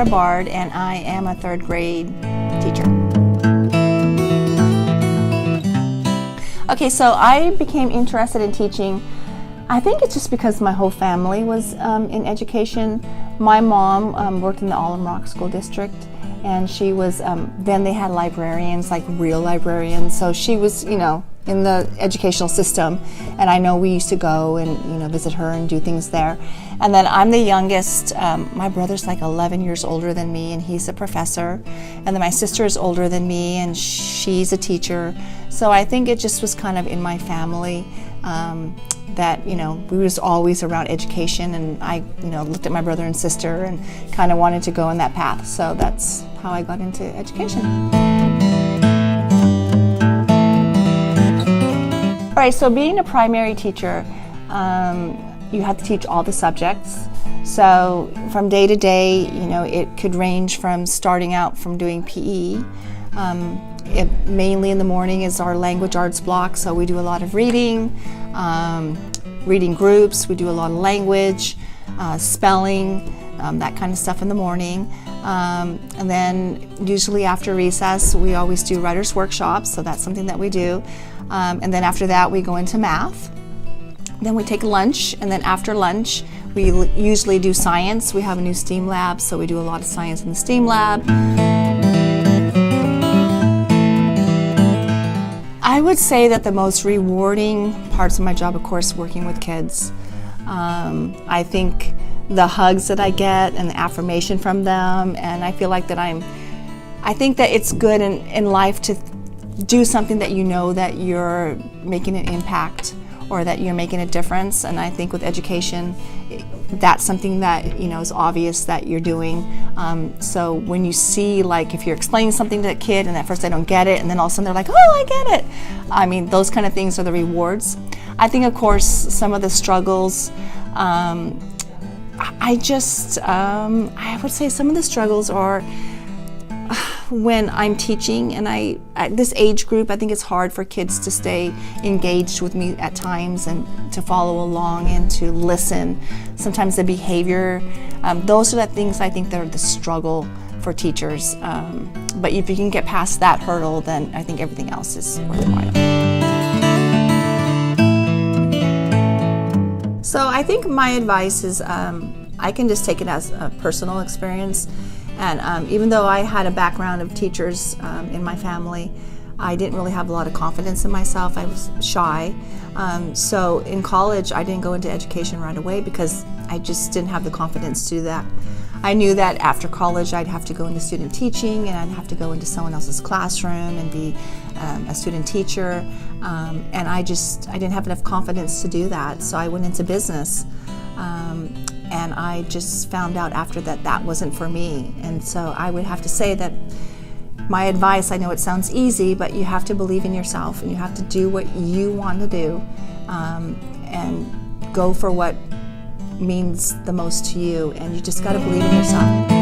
Laura Bard, and I am a third grade teacher. Okay, so I became interested in teaching. I think it's just because my whole family was in education. My mom worked in the Alum Rock School District, and she was, then they had librarians, like real librarians, so she was, you know, in the educational system, and I know we used to go and, you know, visit her and do things there. And then I'm the youngest. My brother's like 11 years older than me, and he's a professor. And then my sister is older than me, and she's a teacher. So I think it just was kind of in my family that, you know, we was always around education, and I, you know, looked at my brother and sister and kind of wanted to go in that path. So that's how I got into education. All right, so being a primary teacher, you have to teach all the subjects. So from day to day, you know, it could range from starting out from doing PE. Mainly in the morning is our language arts block, so we do a lot of reading, reading groups, we do a lot of language, spelling, that kind of stuff in the morning. And then usually after recess, we always do writers' workshops, so that's something that we do. And then after that, we go into math. Then we take lunch, and then after lunch, we usually do science. We have a new STEAM lab, so we do a lot of science in the STEAM lab. I would say that the most rewarding parts of my job, of course, working with kids. I think the hugs that I get and the affirmation from them, and I feel like that I think that it's good in life to do something that you know that you're making an impact or that you're making a difference. And I think with education, that's something that, you know, is obvious that you're doing. So when you see, like, if you're explaining something to a kid and at first they don't get it, and then all of a sudden they're like, oh, I get it. I mean, those kind of things are the rewards. I think, of course, some of the struggles, I would say some of the struggles are when I'm teaching, and at this age group, I think it's hard for kids to stay engaged with me at times and to follow along and to listen. Sometimes the behavior, those are the things I think that are the struggle for teachers. But if you can get past that hurdle, then I think everything else is worthwhile. So I think my advice is I can just take it as a personal experience. And even though I had a background of teachers in my family, I didn't really have a lot of confidence in myself. I was shy. So in college, I didn't go into education right away because I just didn't have the confidence to do that. I knew that after college, I'd have to go into student teaching, and I'd have to go into someone else's classroom and be a student teacher. And I didn't have enough confidence to do that. So I went into business. And I just found out after that wasn't for me. And so I would have to say that my advice, I know it sounds easy, but you have to believe in yourself, and you have to do what you want to do, and go for what means the most to you, and you just got to believe in yourself.